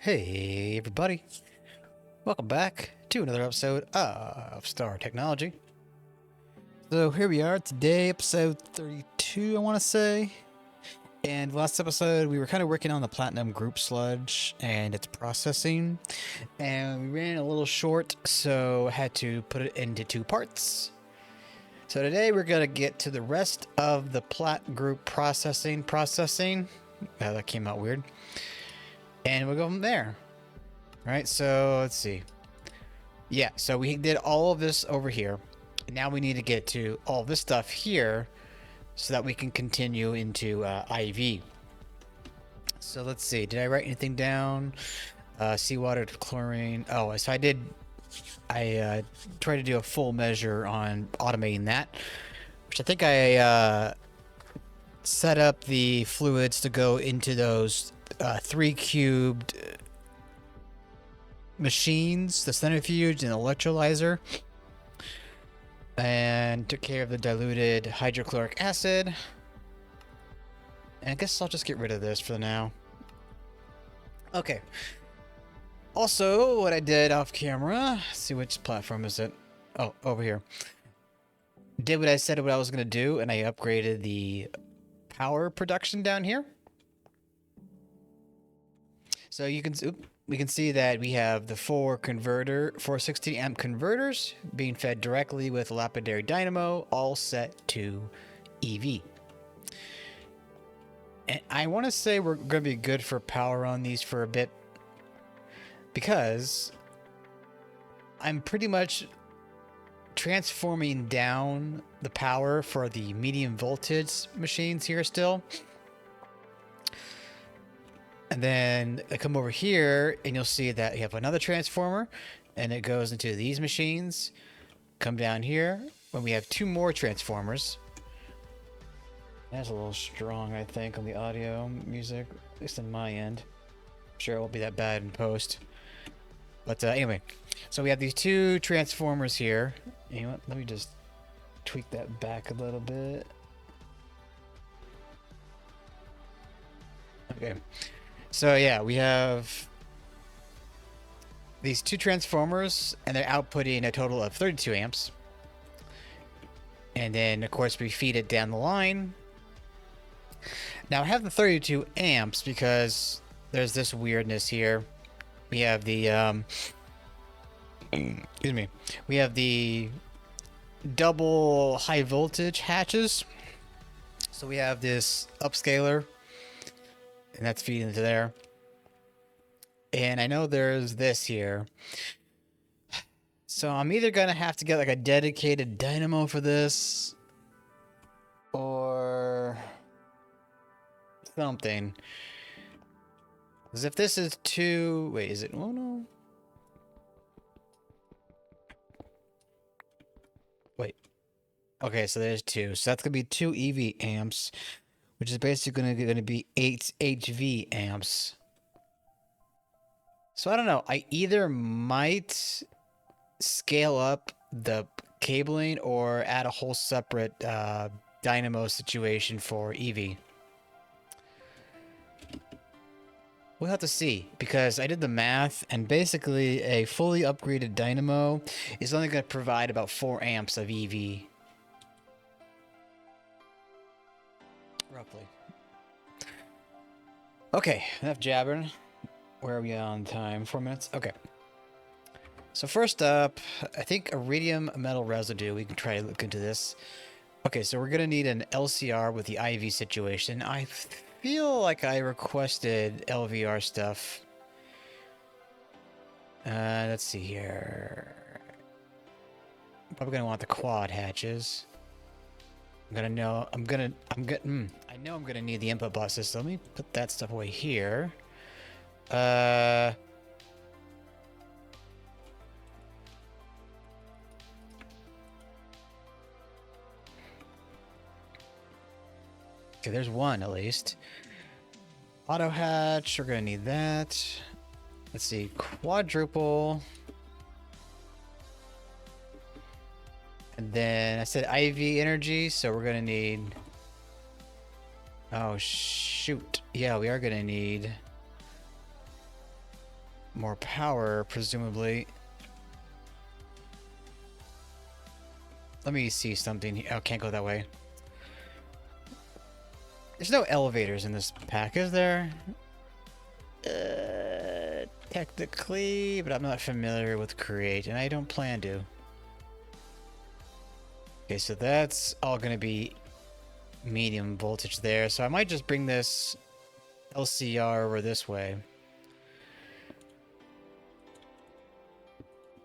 Hey everybody, welcome back to another episode of Star Technology. So here we are today, episode 32 I want to say. And last episode we were kind of working on the platinum group sludge and its processing. And we ran a little short, so I had to put it into two parts. So today we're going to get to the rest of the plat group processing. That came out weird. And we'll go from there. Right, so let's see. Yeah, so we did all of this over here. And now we need to get to all this stuff here so that we can continue into IV. So let's see. Did I write anything down? Seawater to chlorine. Oh, so I tried to do a full measure on automating that, which I think I set up the fluids to go into those 3 cubed machines, the centrifuge and electrolyzer, and took care of the diluted hydrochloric acid. And I guess I'll just get rid of this for now. Okay. Also, what I did off camera, let's see which platform is it? Oh, over here. Did what I said what I was going to do, and I upgraded the power production down here. So we can see that we have the 416 amp converters being fed directly with lapidary dynamo, all set to EV. And I want to say we're going to be good for power on these for a bit, because I'm pretty much transforming down the power for the medium voltage machines here still. And then I come over here and you'll see that you have another transformer and it goes into these machines. Come down here when we have 2 more transformers. That's a little strong, I think, on the audio music, at least on my end. I'm sure it won't be that bad in post. But anyway, so we have these 2 transformers here. You know what? Let me just tweak that back a little bit. Okay. So yeah, we have these 2 transformers and they're outputting a total of 32 amps. And then of course we feed it down the line. Now I have the 32 amps because there's this weirdness here. We have the excuse me. We have the double high voltage hatches. So we have this upscaler, and that's feeding into there. And I know there's this here. So I'm either going to have to get like a dedicated dynamo for this, or something. Because if this is 2... Wait, is it... Oh, no. Wait. Okay, so there's 2. So that's going to be 2 EV amps, which is basically going to be 8 HV amps. So I don't know. I either might scale up the cabling or add a whole separate dynamo situation for EV. We'll have to see, because I did the math, and basically a fully upgraded dynamo is only going to provide about 4 amps of EV. Roughly. Okay, enough jabbering. Where are we on time? 4 minutes? Okay. So first up, I think iridium metal residue. We can try to look into this. Okay, so we're going to need an LCR with the IV situation. I feel like I requested LVR stuff. Let's see here. Probably going to want the quad hatches. I know I'm gonna need the input bus system. Let me put that stuff away here. Okay, there's one at least. Auto hatch, we're gonna need that. Let's see, quadruple. And then I said IV energy, so we're gonna need... Oh shoot. Yeah, we are gonna need more power, presumably. Let me see something here. Oh, can't go that way. There's no elevators in this pack, is there? Technically, but I'm not familiar with Create, and I don't plan to. Okay, so that's all going to be medium voltage there. So I might just bring this LCR over this way.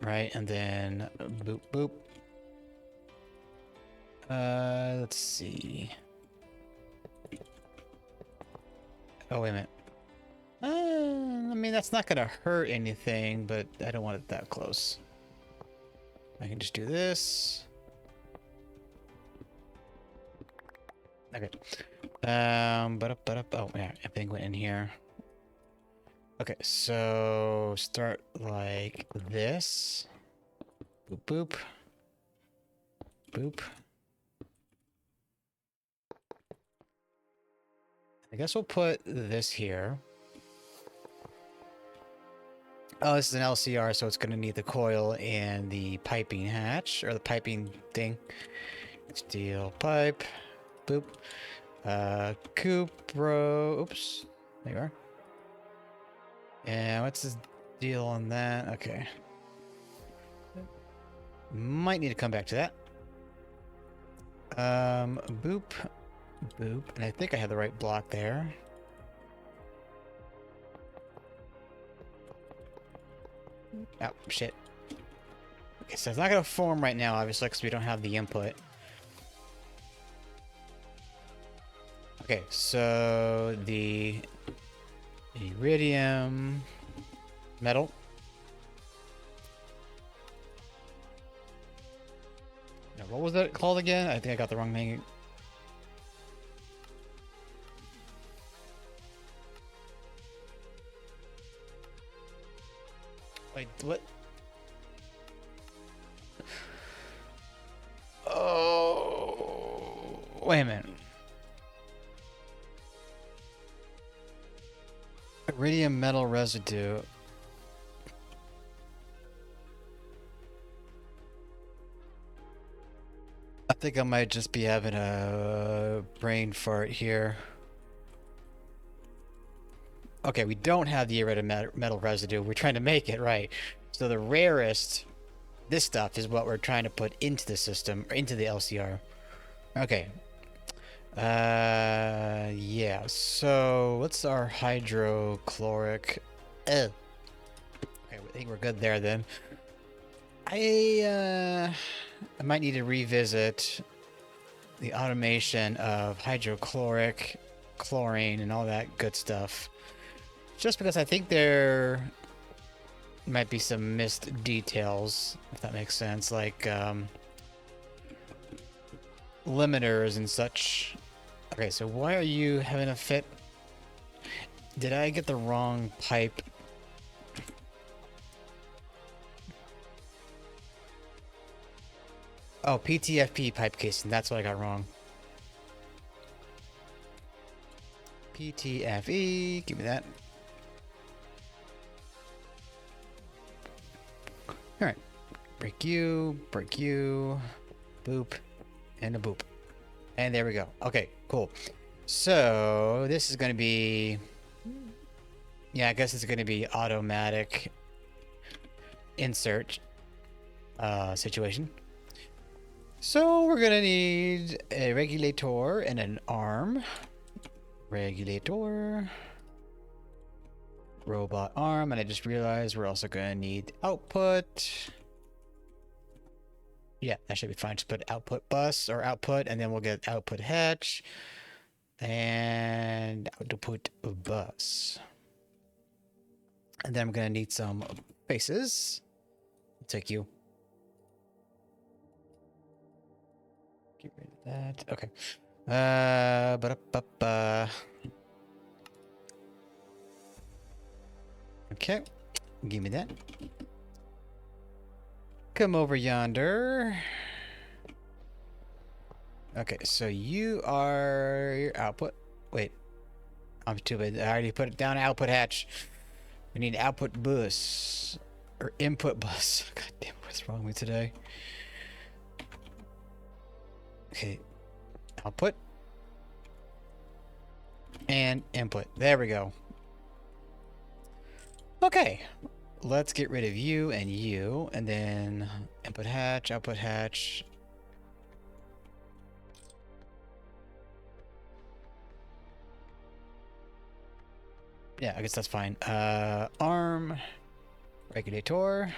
Right, and then boop, boop. Let's see. Oh, wait a minute. I mean, that's not gonna hurt anything, but I don't want it that close. I can just do this. Okay. Oh, yeah, everything went in here. Okay, so start like this. Boop, boop. Boop. I guess we'll put this here. Oh, this is an LCR, so it's going to need the coil and the piping hatch, or the piping thing. Steel pipe. Boop. Cupro. Oops. There you are. Yeah, what's the deal on that? Okay. Might need to come back to that. Boop. Boop. And I think I have the right block there. Oh, shit. Okay, so it's not going to form right now, obviously, because we don't have the input. Okay, so the Iridium metal. Now, what was that called again? I think I got the wrong name. Wait, what? Oh, wait a minute. Iridium metal residue. I think I might just be having a brain fart here. Okay, we don't have the iridium metal residue. We're trying to make it, right? So the rarest, this stuff is what we're trying to put into the system, or into the LCR. Okay. Yeah, so what's our hydrochloric? Okay, I think we're good there then. I might need to revisit the automation of hydrochloric, chlorine, and all that good stuff. Just because I think there might be some missed details, if that makes sense, like limiters and such. Okay, so why are you having a fit? Did I get the wrong pipe? Oh, PTFP pipe casing. That's what I got wrong. PTFE. Give me that. Alright. Break you. Boop. And a boop. And there we go. Okay, cool. So, this is going to be... Yeah, I guess it's going to be automatic insert situation. So we're gonna need a regulator and an arm. Regulator. Robot arm, and I just realized we're also gonna need output. Yeah, that should be fine. Just put output bus or output, and then we'll get output hatch and output bus. And then I'm gonna need some faces. I'll take you. Get rid of that. Okay. Okay. Give me that. Come over yonder. Okay, so you are your output. Wait. I'm stupid. I already put it down output hatch. We need output bus or input bus. God damn, what's wrong with me today? Okay, output and input. There we go. Okay, let's get rid of you, and then input hatch, output hatch. Yeah, I guess that's fine. Arm, regulator.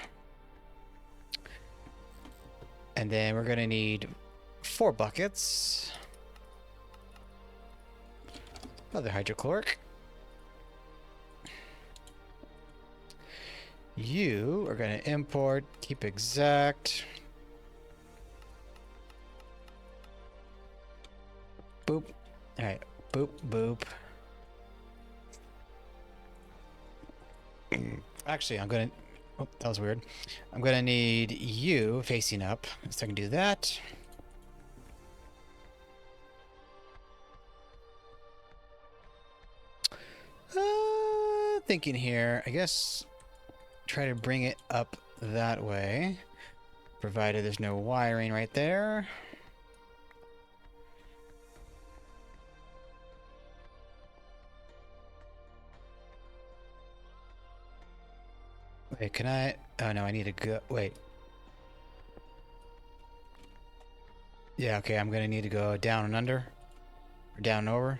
And then we're gonna need 4 buckets. Another hydrochloric. You are gonna import, keep exact. Boop. Alright, boop, boop. Actually, I'm gonna... Oh, that was weird. I'm gonna need you facing up, so I can do that. Thinking here, I guess try to bring it up that way, provided there's no wiring right there. Wait, can I? Oh no, I need to go. Wait. Yeah, okay, I'm gonna need to go down and under, or down and over.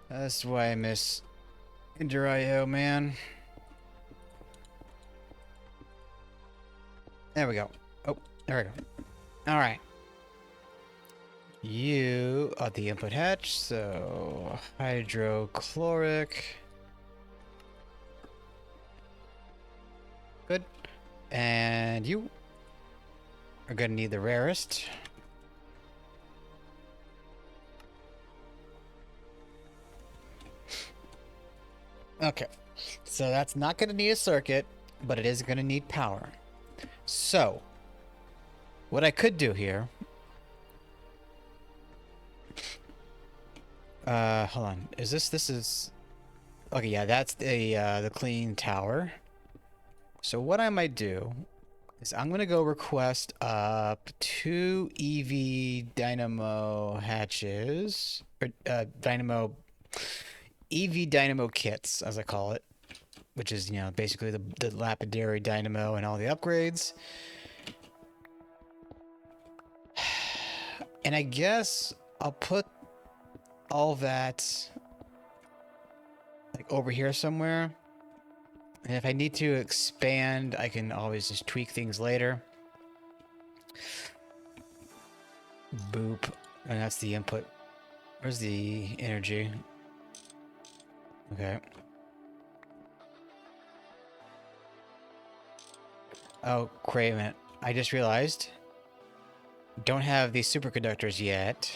That's why I miss Inter.io, man. There we go. Oh, there we go. Alright. You are the input hatch, so hydrochloric. Good. And you are gonna need the rarest. Okay, so that's not going to need a circuit, but it is going to need power. So, what I could do here... hold on. Is this is... Okay, yeah, that's the clean tower. So what I might do is I'm going to go request up 2 EV dynamo hatches, or EV dynamo kits, as I call it, which is, you know, basically the lapidary dynamo and all the upgrades. And I guess I'll put all that like over here somewhere. And if I need to expand, I can always just tweak things later. Boop. And that's the input. Where's the energy? Okay. Oh, wait a minute. I just realized. Don't have these superconductors yet.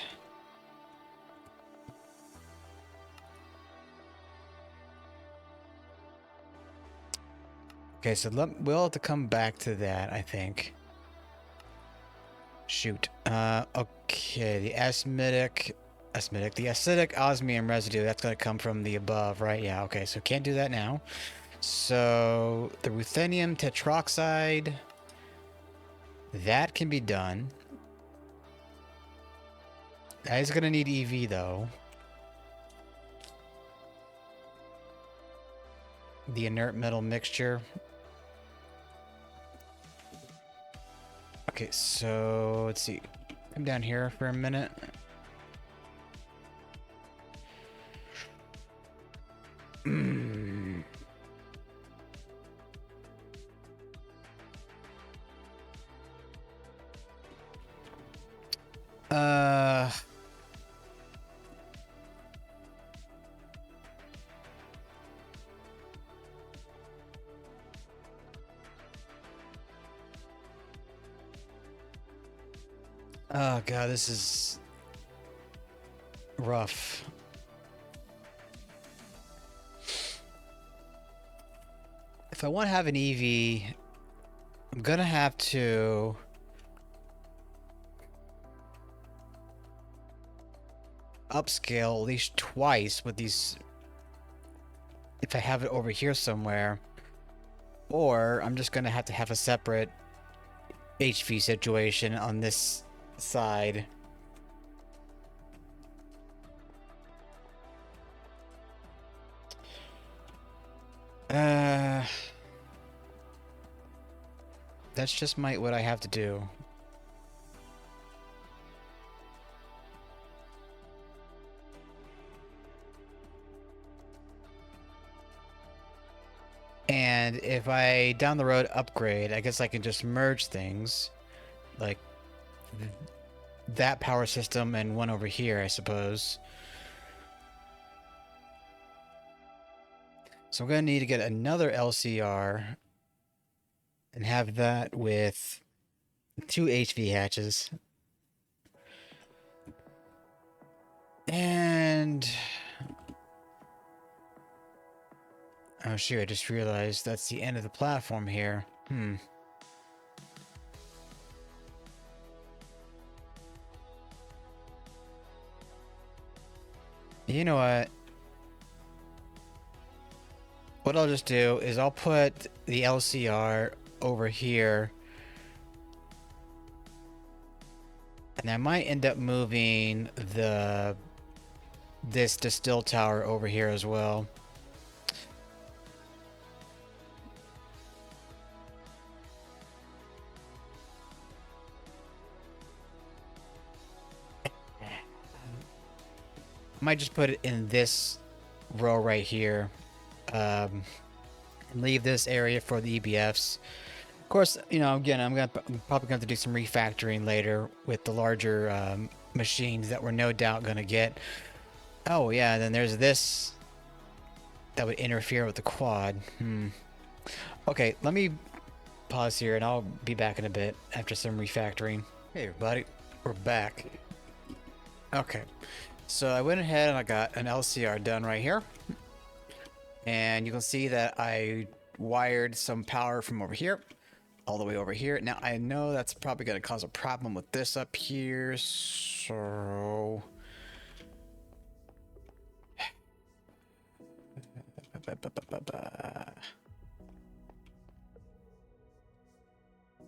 Okay, so we'll have to come back to that, I think. Shoot. Okay, the the acidic osmium residue, that's going to come from the above, right? Yeah, okay, so can't do that now. So, the ruthenium tetroxide, that can be done. That is going to need EV, though. The inert metal mixture. Okay, so let's see. Come down here for a minute. Oh god, this is rough. If I want to have an EV, I'm gonna have to upscale at least twice with these to have it over here somewhere, or I'm just gonna have to have a separate HV situation on this side. That's just what I have to do. And if I down the road upgrade, I guess I can just merge things, like that power system and one over here, I suppose. So I'm gonna need to get another LCR and have that with 2 HV hatches. And oh shoot, I just realized that's the end of the platform here. You know what? What I'll just do is I'll put the LCR over here. And I might end up moving this distill tower over here as well. I might just put it in this row right here. And leave this area for the EBFs. Of course, you know, again, I'm probably gonna have to do some refactoring later with the larger machines that we're no doubt gonna get. Oh yeah, then there's this that would interfere with the quad. Okay, let me pause here and I'll be back in a bit after some refactoring. Hey everybody, we're back. Okay, so I went ahead and I got an LCR done right here. And you can see that I wired some power from over here all the way over here. Now I know that's probably going to cause a problem with this up here, so I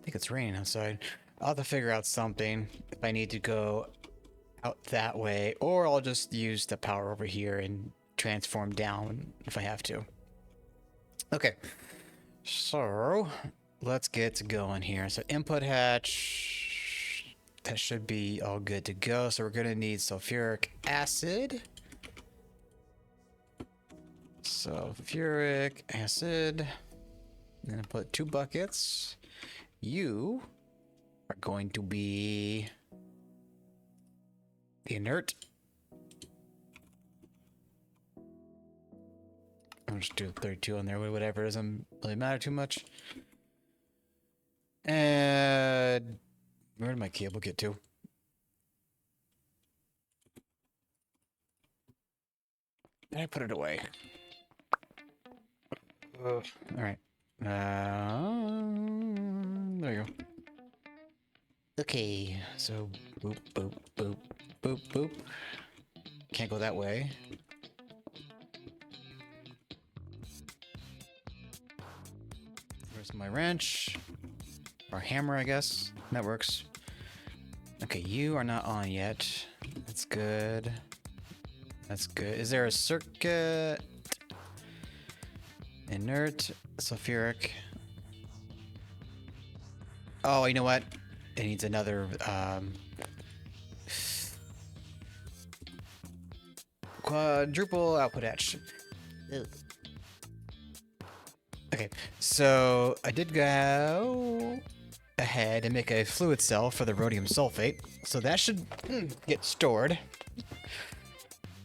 think it's raining outside. I'll have to figure out something if I need to go out that way, or I'll just use the power over here and transform down if I have to. Okay, so let's get going here. So input hatch, that should be all good to go. So we're gonna need sulfuric acid. Sulfuric acid. I'm gonna put 2 buckets. You are going to be the inert. I'll just do 32 on there, whatever, doesn't really matter too much. And where did my cable get to? Did I put it away? All right. There you go. Okay, so boop, boop, boop, boop, boop. Can't go that way. Where's my wrench? Or hammer, I guess. That works. Okay, you are not on yet. That's good. That's good. Is there a circuit? Inert, sulfuric. Oh, you know what? It needs another quadruple output hatch. Okay, so I did go ahead and make a fluid cell for the rhodium sulfate. So that should get stored.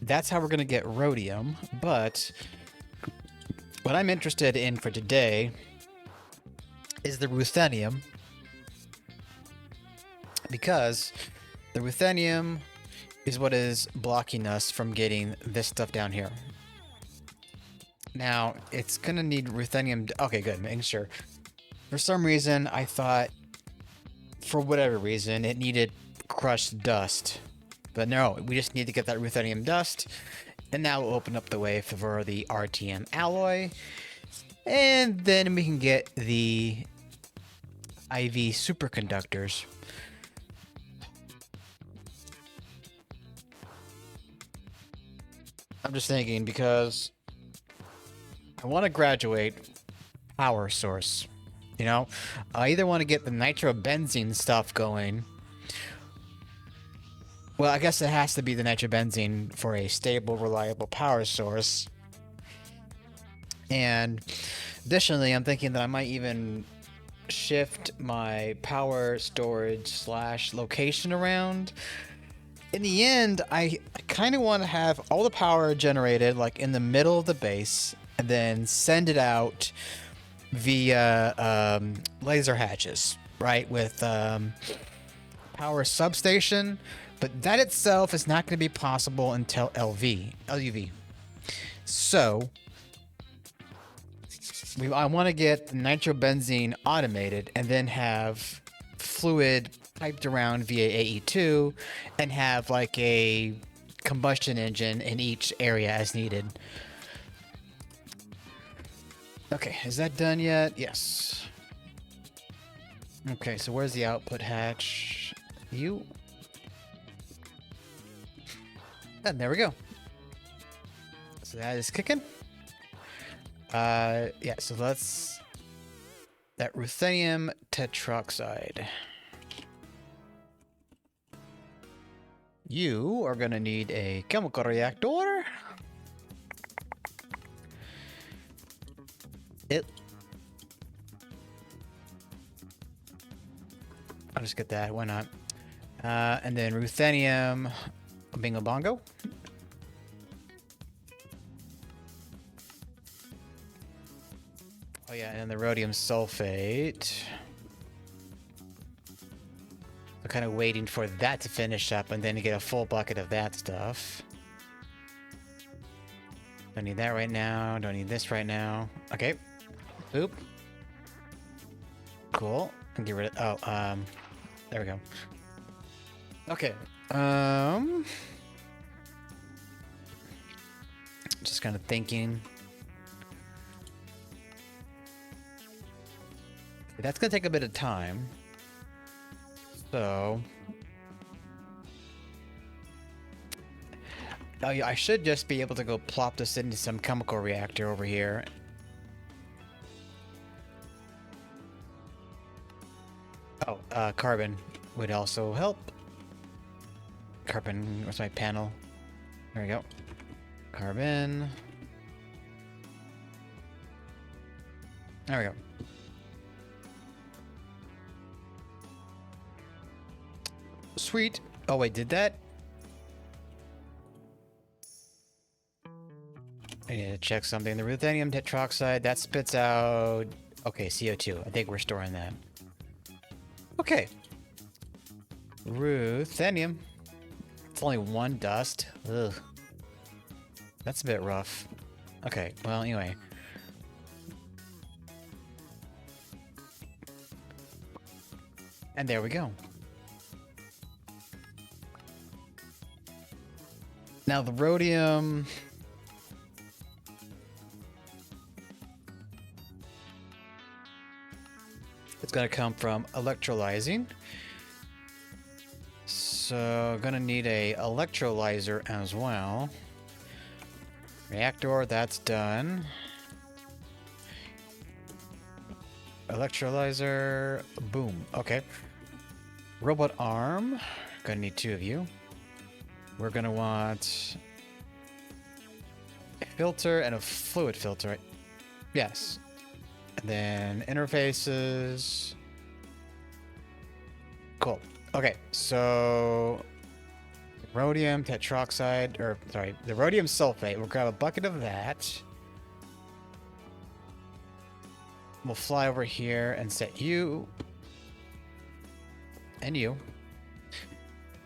That's how we're going to get rhodium, but what I'm interested in for today is the ruthenium, because the ruthenium is what is blocking us from getting this stuff down here. Now, it's going to need ruthenium. Okay, good, making sure. For some reason, I thought, for whatever reason, it needed crushed dust. But no, we just need to get that ruthenium dust And that will open up the way for the RTM alloy. And then we can get the IV superconductors. I'm just thinking because I want to graduate power source. You know, I either want to get the nitrobenzene stuff going. Well, I guess it has to be the nitrobenzene for a stable, reliable power source. And additionally, I'm thinking that I might even shift my power storage / location around. In the end, I kind of want to have all the power generated like in the middle of the base and then send it out via laser hatches, right? With power substation, but that itself is not going to be possible until LUV. So I want to get the nitrobenzene automated and then have fluid piped around via AE2 and have like a combustion engine in each area as needed. Okay, is that done yet? Yes. Okay, so where's the output hatch? You. And there we go. So that is kicking. Yeah, so let's... That ruthenium tetroxide. You are gonna need a chemical reactor. I'll just get that, why not? And then ruthenium bingo bongo. Oh yeah, and the rhodium sulfate. I'm kind of waiting for that to finish up and then to get a full bucket of that stuff. Don't need that right now. Don't need this right now. Okay. Boop. Cool. And get rid of... Oh, there we go. Okay. Just kind of thinking. That's gonna take a bit of time. So... Oh yeah, I should just be able to go plop this into some chemical reactor over here. Oh, carbon would also help. Carbon, where's my panel? There we go. Carbon. There we go. Sweet. Oh wait, did that? I need to check something. The ruthenium tetroxide, that spits out... Okay, CO2. I think we're storing that. Okay. Ruthenium. It's only one dust. Ugh. That's a bit rough. Okay, well, anyway. And there we go. Now the rhodium... It's gonna come from electrolyzing. So gonna need a electrolyzer as well. Reactor, that's done. Electrolyzer, boom. Okay. Robot arm, gonna need 2 of you. We're gonna want a filter and a fluid filter. Yes. And then interfaces. Cool. Okay, so rhodium tetroxide, or sorry, the rhodium sulfate. We'll grab a bucket of that. We'll fly over here and set you and you.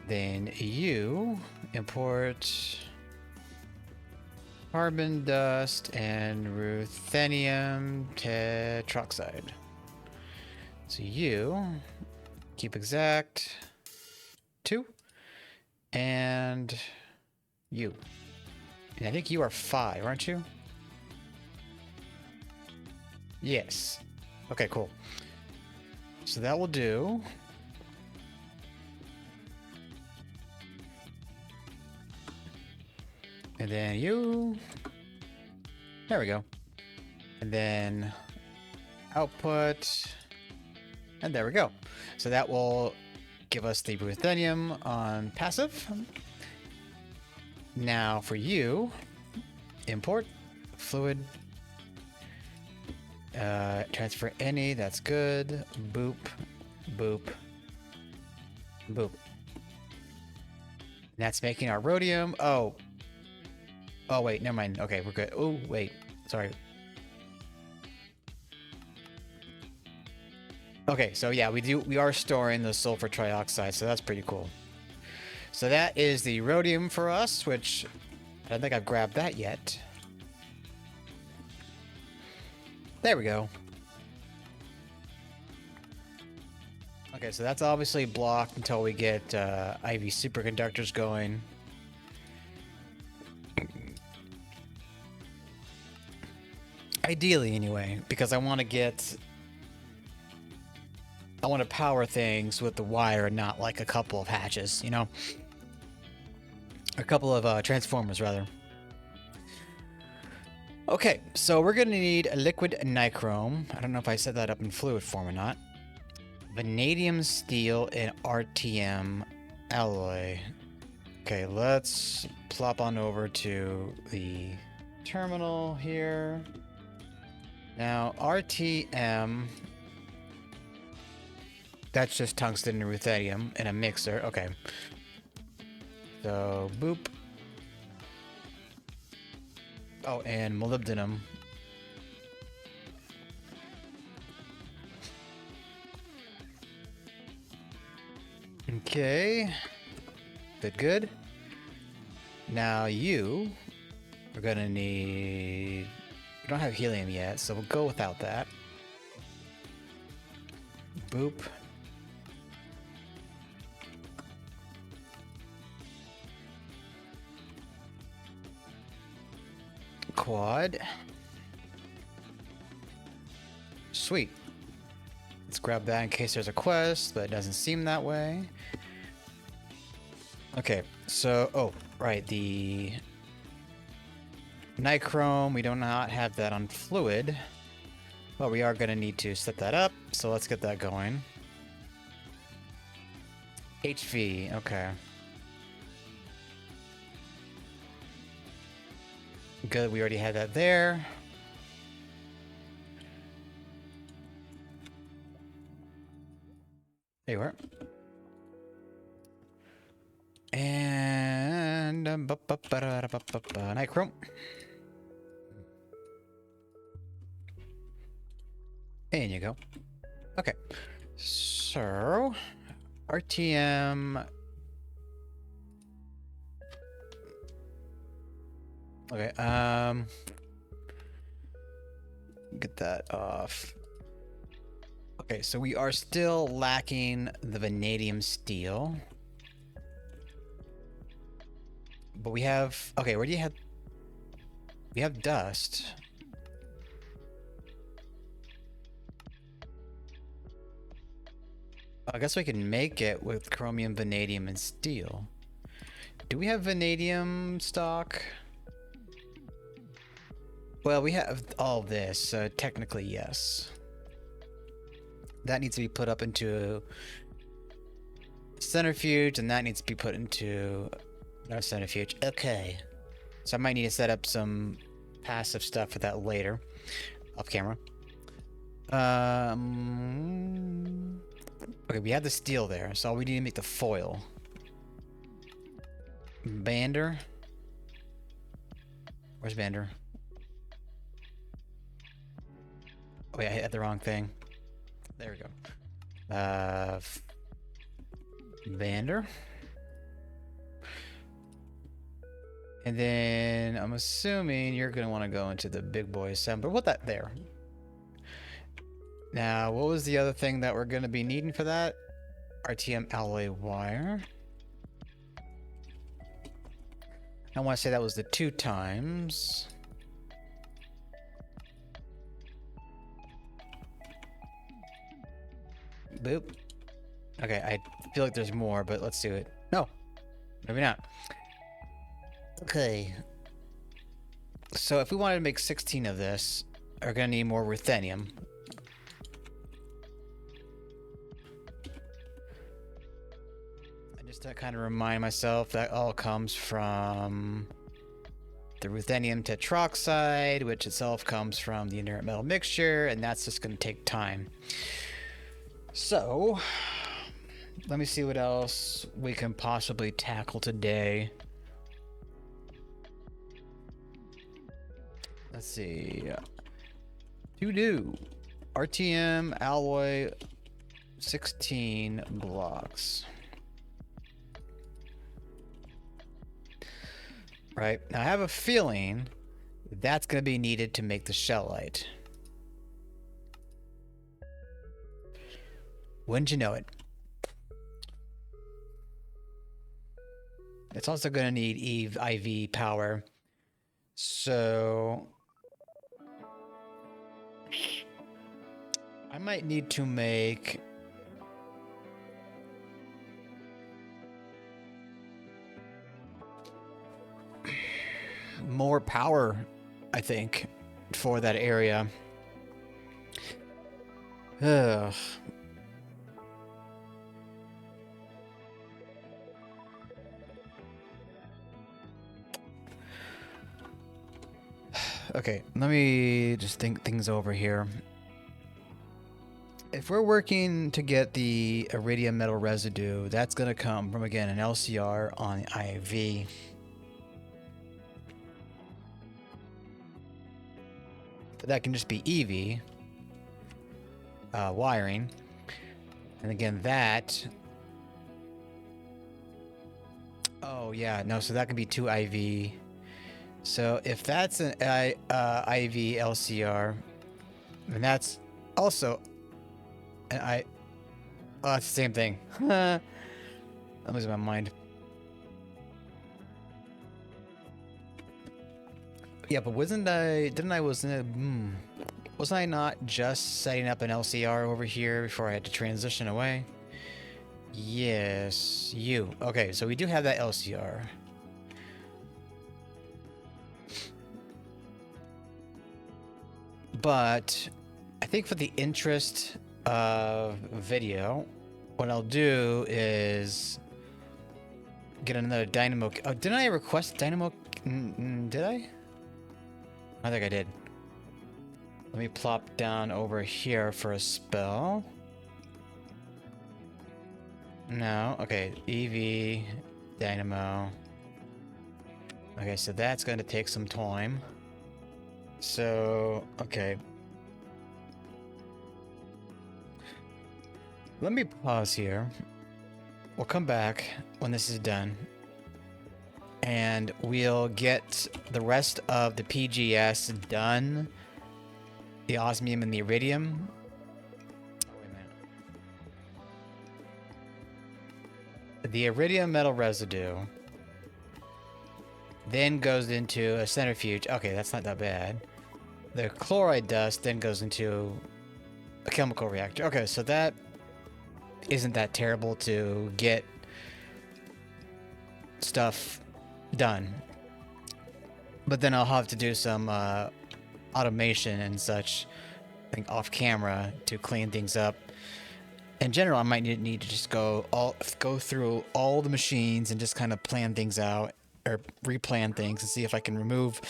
Then you import carbon dust and ruthenium tetroxide. So you keep exact 2 and you. And I think you are 5, aren't you? Yes. Okay, cool. So that will do. And then you. There we go. And then output. And there we go. So that will give us the Ruthenium on passive. Now for you, import fluid. Transfer any, that's good. Boop, boop, boop. That's making our rhodium. Oh, wait, never mind. Okay, we're good. Oh, wait, sorry. Okay, so yeah, we are storing the sulfur trioxide, so that's pretty cool. So that is the rhodium for us, which I don't think I've grabbed that yet. There we go. Okay, so that's obviously blocked until we get IV superconductors going. Ideally, anyway, because I want to power things with the wire, not like a couple of hatches, you know? A couple of transformers, rather. Okay, so we're going to need a liquid nichrome. I don't know if I set that up in fluid form or not. Vanadium steel and RTM alloy. Okay, let's plop on over to the terminal here. Now, RTM... That's just tungsten and ruthenium in a mixer. Okay. So, boop. Oh, and molybdenum. Okay. Good. Now you are gonna need... We don't have helium yet, so we'll go without that. Boop. Quad. Sweet. Let's grab that in case there's a quest, but it doesn't seem that way. Okay, so, oh, right, the nichrome, we do not have that on fluid, but we are going to need to set that up, so let's get that going. HV, okay. Good, we already had that there. There you are. And nichrome. And you go. Okay. So RTM. Okay, get that off. Okay, so we are still lacking the vanadium steel. But we have... Okay, where do you have... We have dust. I guess we can make it with chromium, vanadium, and steel. Do we have vanadium stock? Well, we have all this, so technically yes. That needs to be put up into centrifuge, and that needs to be put into no centrifuge. Okay. So I might need to set up some passive stuff for that later, off camera. Okay, we have the steel there, so we need to make the foil. Bander. Where's Bander? Oh yeah, I hit the wrong thing. There we go. Bander. And then I'm assuming you're gonna want to go into the big boy assembler. What that there? Now, what was the other thing that we're gonna be needing for that? RTM alloy wire. I want to say that was the 2 times. Boop. Okay, I feel like there's more, but let's do it. No, maybe not. Okay. So if we wanted to make 16 of this, we're gonna need more ruthenium. And just to kind of remind myself, that all comes from the ruthenium tetroxide, which itself comes from the inert metal mixture, and that's just gonna take time. So, let me see what else we can possibly tackle today. Let's see. To do RTM Alloy 16 blocks. Right. Now I have a feeling that's going to be needed to make the shell light. Wouldn't you know it? It's also going to need IV power. So I might need to make more power, I think, for that area. Ugh. Okay, let me just think things over here. If we're working to get the iridium metal residue, that's going to come from, again, an LCR on the IV. That can just be EV wiring. And again, that... Oh, yeah, no, so that can be 2 IV. So if that's an IV LCR, then that's also an Oh, that's the same thing. I'm losing my mind. Yeah, but wasn't I not just setting up an LCR over here before I had to transition away? Yes, you. Okay, so we do have that LCR. But I think for the interest of video, what I'll do is get another dynamo. Oh, didn't I request dynamo? Did I? I think I did. Let me plop down over here for a spell. No. Okay. EV, dynamo. Okay, so that's going to take some time. So, okay. Let me pause here. We'll come back when this is done. And we'll get the rest of the PGS done. The osmium and the iridium. Wait a minute. The iridium metal residue then goes into a centrifuge. Okay, that's not that bad. The chloride dust then goes into a chemical reactor. Okay, so that isn't that terrible to get stuff done. But then I'll have to do some automation and such, I think, off camera to clean things up. In general, I might need to just go through all the machines and just kind of plan things out, or replan things, and see if I can remove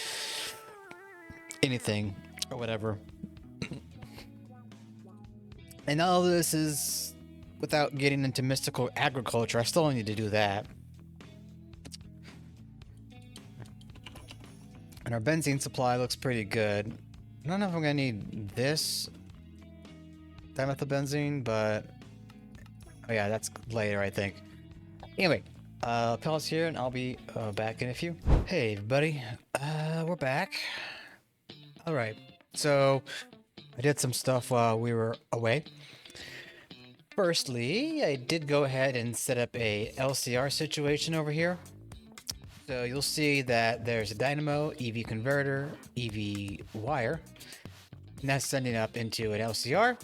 anything or whatever. And all this is without getting into mystical agriculture. I still need to do that. And our benzene supply looks pretty good. I don't know if I'm gonna need this dimethylbenzene, but oh yeah, that's later, I think. Anyway, pause here, and I'll be back in a few. Hey, everybody, we're back. All right, so I did some stuff while we were away. Firstly, I did go ahead and set up a LCR situation over here. So you'll see that there's a dynamo, EV converter, EV wire, and that's sending up into an LCR.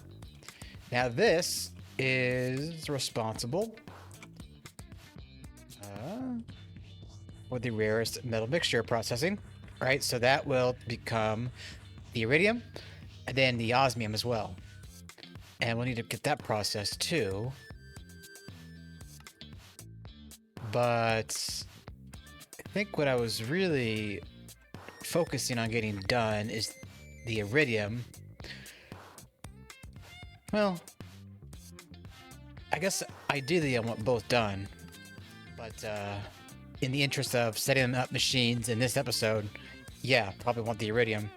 Now this is responsible for the rarest metal mixture processing, right? So that will become the iridium and then the osmium as well. And we'll need to get that processed too. But I think what I was really focusing on getting done is the iridium. Well, I guess ideally I want both done, but in the interest of setting up machines in this episode, yeah, probably want the iridium.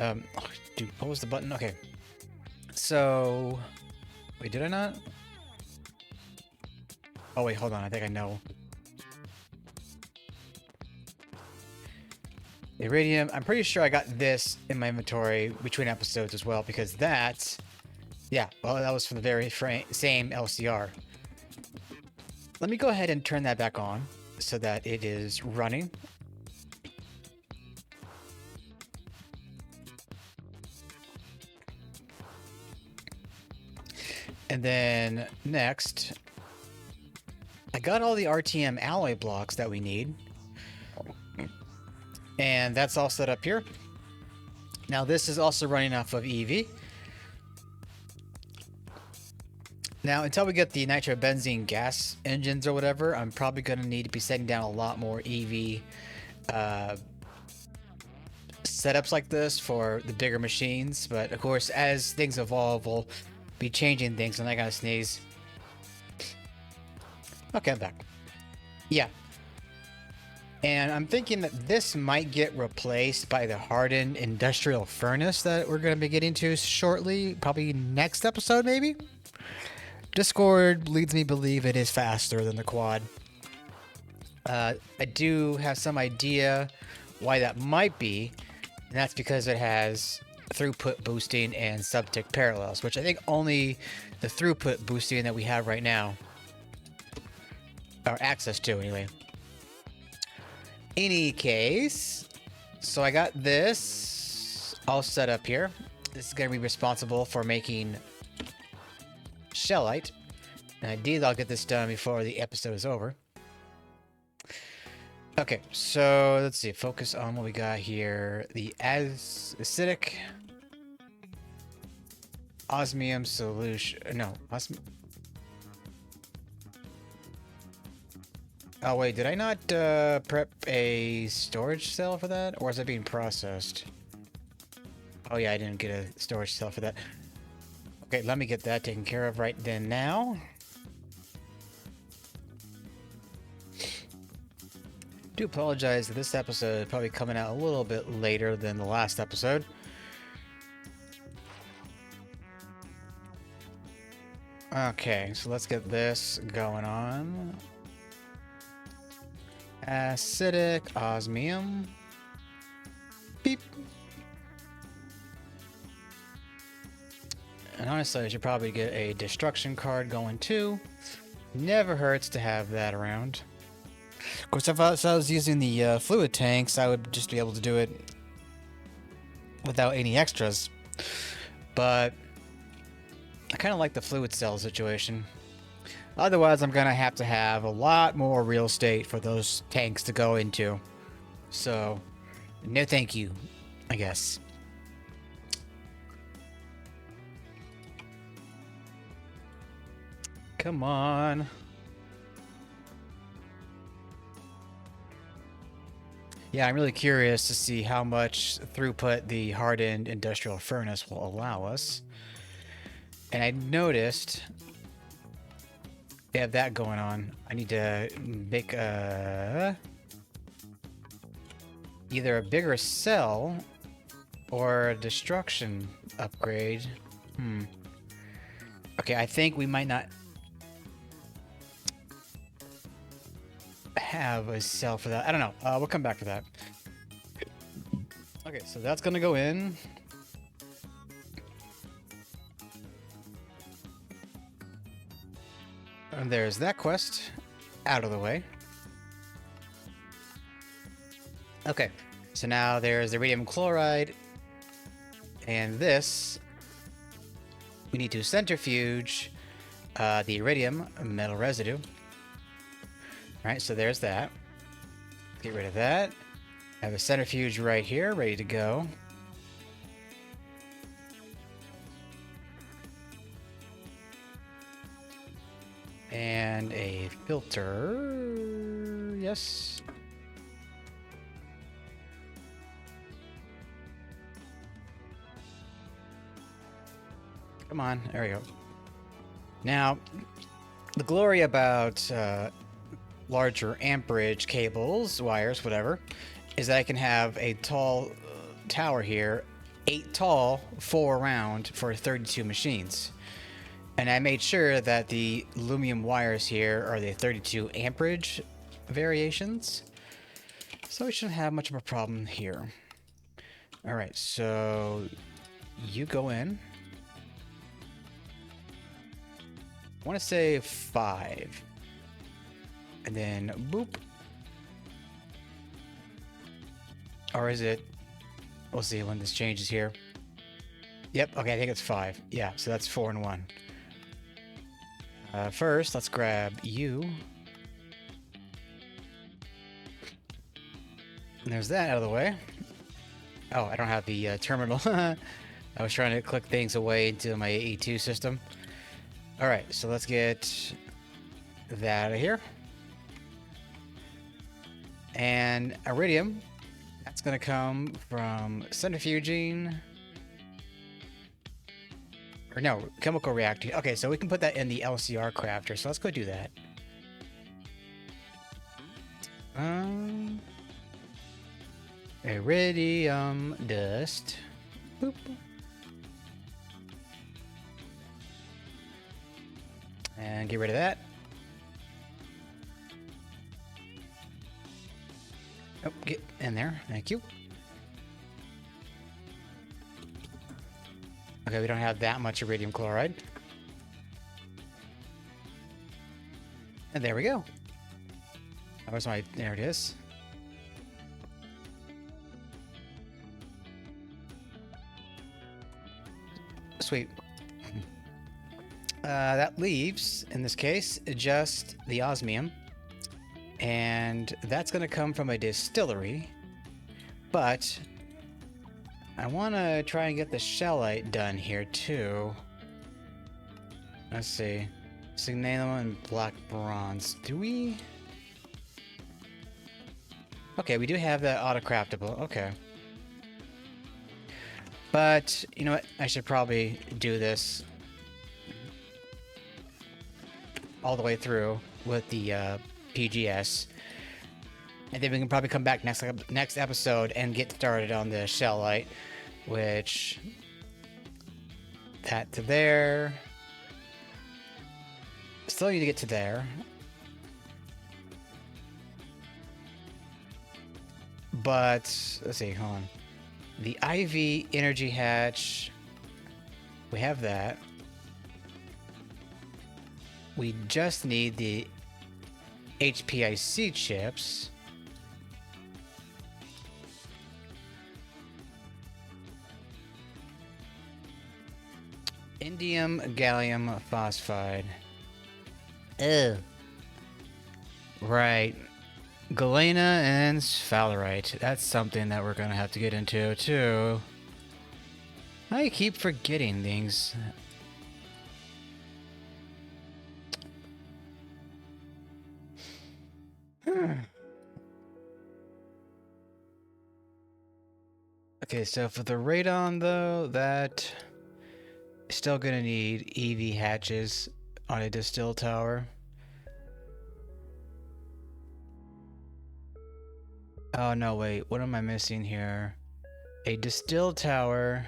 Oh, dude, what was the button? Okay. So, wait, did I not? Oh wait, hold on, I think I know. Iridium, I'm pretty sure I got this in my inventory between episodes as well, because that, yeah, well, that was from the very same LCR. Let me go ahead and turn that back on so that it is running. And then next, I got all the RTM alloy blocks that we need. And that's all set up here. Now this is also running off of EV. Now until we get the nitrobenzene gas engines or whatever, I'm probably going to need to be setting down a lot more EV setups like this for the bigger machines. But of course, as things evolve, we'll be changing things, and I gotta sneeze. Okay, I'm back. Yeah. And I'm thinking that this might get replaced by the hardened industrial furnace that we're going to be getting to shortly, probably next episode maybe. Discord leads me to believe it is faster than the quad. I do have some idea why that might be, and that's because it has throughput boosting and subtick parallels, which I think only the throughput boosting that we have right now are access to anyway. Any case, so I got this all set up here. This is going to be responsible for making shellite. And ideally, I'll get this done before the episode is over. Okay, so let's see. Focus on what we got here. The acidic osmium solution. No, osmium. Oh wait, did I not prep a storage cell for that? Or is that being processed? Oh yeah, I didn't get a storage cell for that. Okay, let me get that taken care of right then now. Do apologize that this episode is probably coming out a little bit later than the last episode. Okay, so let's get this going on. Acidic osmium. Beep. And honestly, I should probably get a destruction card going too. Never hurts to have that around. Of course, if I was using the fluid tanks, I would just be able to do it without any extras. But I kind of like the fluid cell situation. Otherwise, I'm going to have a lot more real estate for those tanks to go into. So, no thank you, I guess. Come on. Yeah, I'm really curious to see how much throughput the hardened industrial furnace will allow us. And I noticed they have that going on. I need to make either a bigger cell or a destruction upgrade. Okay, I think we might not have a cell for that. I don't know. We'll come back to that. Okay, so that's gonna go in. And there's that quest out of the way. Okay, so now there's the iridium chloride, and this we need to centrifuge the iridium metal residue. All right, so there's that. Get rid of that. I have a centrifuge right here, ready to go. And a filter. Yes. Come on, there we go. Now, the glory about larger amperage cables, wires, whatever, is that I can have a tall tower here, 8 tall, 4 round for 32 machines. And I made sure that the aluminum wires here are the 32 amperage variations. So we shouldn't have much of a problem here. All right, so you go in. I want to say 5. And then boop. Or is it? We'll see when this changes here. Yep, okay, I think it's 5. Yeah, so that's 4 and 1. First, let's grab you. And there's that out of the way. Oh, I don't have the terminal. I was trying to click things away into my E2 system. Alright, so let's get that out of here. And iridium, that's going to come from centrifuging. Or no, chemical reacting. Okay, so we can put that in the LCR crafter, so let's go do that. Iridium dust. Boop. And get rid of that. Oh, get in there. Thank you. Okay, we don't have that much iridium chloride. And there we go. Where's my... There it is. Sweet. That leaves, in this case, just the osmium. And that's going to come from a distillery. But I want to try and get the shellite done here, too. Let's see. Signalum and black bronze. Do we? Okay, we do have that auto-craftable. Okay. But, you know what? I should probably do this all the way through with the PGS. And then we can probably come back next episode and get started on the shellite, which... that to there. Still need to get to there. But, let's see, hold on. The IV energy hatch, we have that. We just need the HPIC chips. Indium gallium phosphide. Ew. Right. Galena and sphalerite. That's something that we're gonna have to get into too. I keep forgetting things. Okay, so for the radon though, that is still gonna need EV hatches on a distill tower. Oh no, wait, what am I missing here? A distill tower.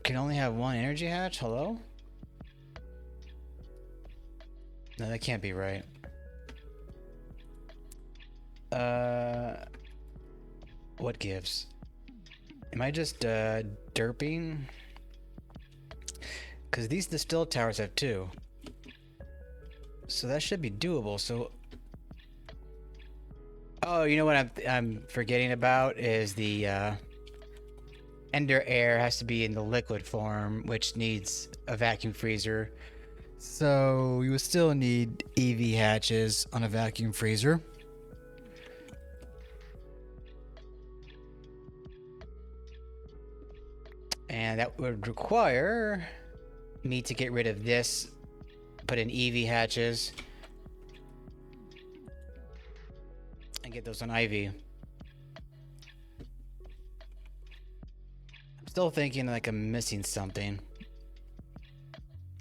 Can only have one energy hatch? Hello? No, that can't be right. What gives? Am I just derping? Because these distilled towers have 2. So that should be doable. So, oh, you know what I'm forgetting about is the Ender air has to be in the liquid form, which needs a vacuum freezer. So you will still need EV hatches on a vacuum freezer. And that would require me to get rid of this, put in EV hatches, and get those on IV. I'm still thinking like I'm missing something.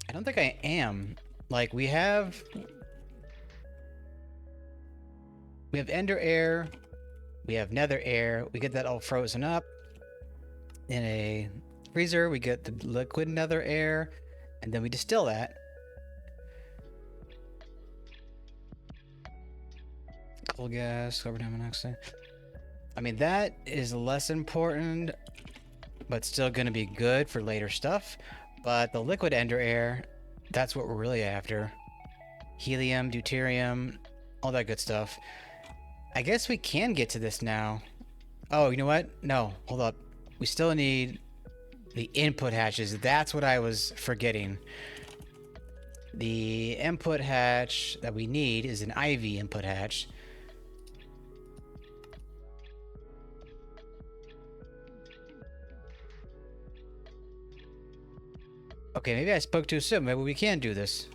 I don't think I am. Like we have Ender air, we have Nether air, we get that all frozen up in a freezer, we get the liquid Nether air, and then we distill that. Coal gas, carbon monoxide. I mean, that is less important, but still going to be good for later stuff. But the liquid Ender air, that's what we're really after. Helium, deuterium, all that good stuff. I guess we can get to this now. Oh, you know what? No, hold up. We still need the input hatches. That's what I was forgetting. The input hatch that we need is an IV input hatch. Okay, maybe I spoke too soon. Maybe we can do this.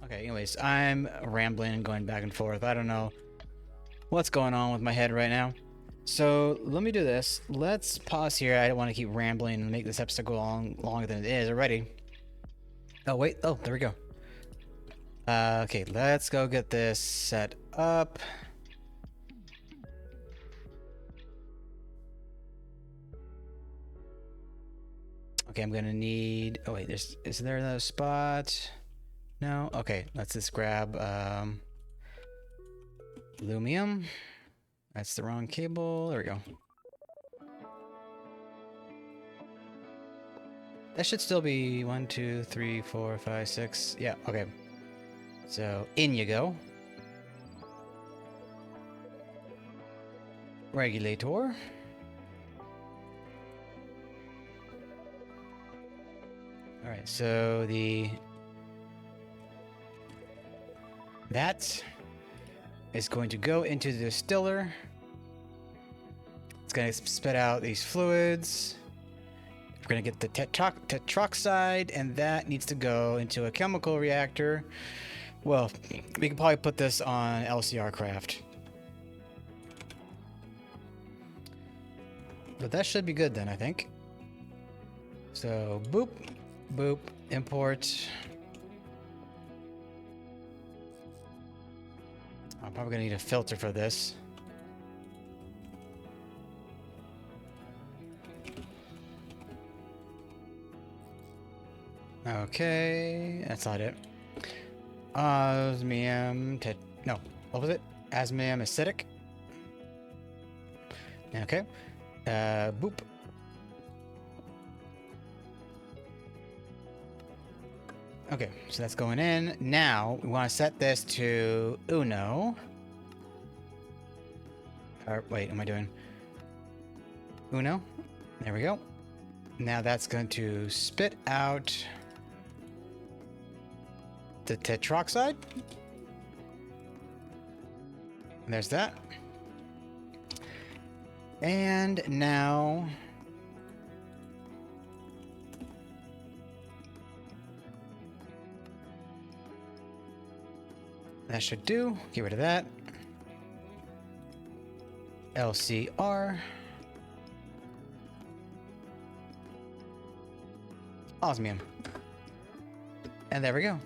Okay, anyways, I'm rambling and going back and forth. I don't know what's going on with my head right now. So let me do this. Let's pause here. I don't want to keep rambling and make this episode go on longer than it is already. Oh, wait. Oh, there we go. Okay, let's go get this set up. Okay, I'm gonna need... Oh, wait, is there another spot? No? Okay, let's just grab Lumium. That's the wrong cable. There we go. That should still be 1, 2, 3, 4, 5, 6. Yeah, okay. So, in you go. Regulator. Alright, so that is going to go into the distiller. It's going to spit out these fluids. We're going to get the tetroxide, and that needs to go into a chemical reactor. Well, we can probably put this on LCR craft. But that should be good then, I think. So, boop, boop, import. I'm probably gonna need a filter for this. Okay, that's not it. Osmium, no, what was it? Osmium acidic. Okay, boop. Okay, so that's going in. Now, we want to set this to Uno. Or, wait, what am I doing? Uno. There we go. Now that's going to spit out the tetroxide. And there's that. And now... that should do. Get rid of that. LCR. Osmium. And there we go.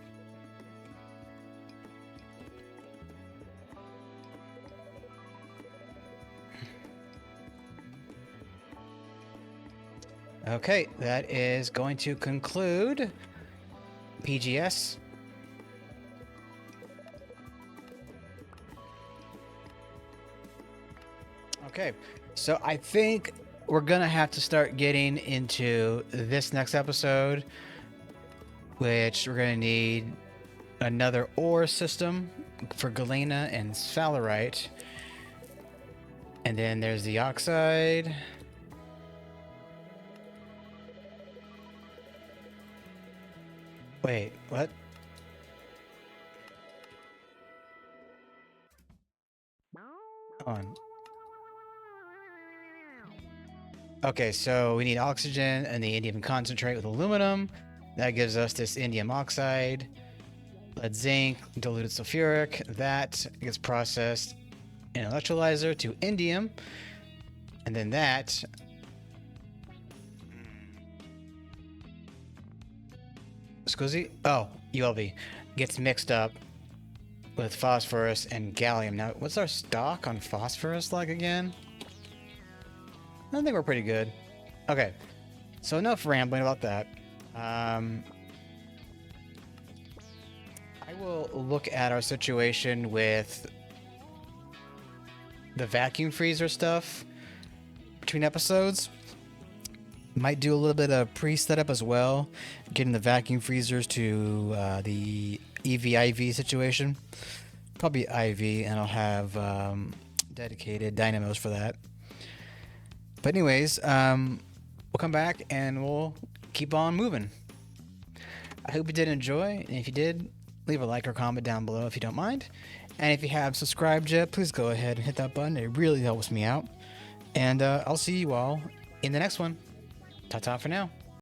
Okay, that is going to conclude PGS. Okay, so I think we're gonna have to start getting into this next episode, which we're gonna need another ore system for galena and sphalerite. And then there's the oxide. Wait, what? On. Okay, so we need oxygen and the indium concentrate with aluminum. That gives us this indium oxide, lead zinc, diluted sulfuric. That gets processed in an electrolyzer to indium. And then that scusi? Oh, ULV gets mixed up with phosphorus and gallium. Now, what's our stock on phosphorus like again? I think we're pretty good. Okay, so enough rambling about that. I will look at our situation with the vacuum freezer stuff between episodes. Might do a little bit of pre-setup as well, getting the vacuum freezers to the EV/IV situation. Probably IV, and I'll have dedicated dynamos for that. But anyways, we'll come back and we'll keep on moving. I hope you did enjoy, and if you did, leave a like or comment down below if you don't mind. And if you have subscribed yet, please go ahead and hit that button. It really helps me out. And I'll see you all in the next one. Ta-ta for now.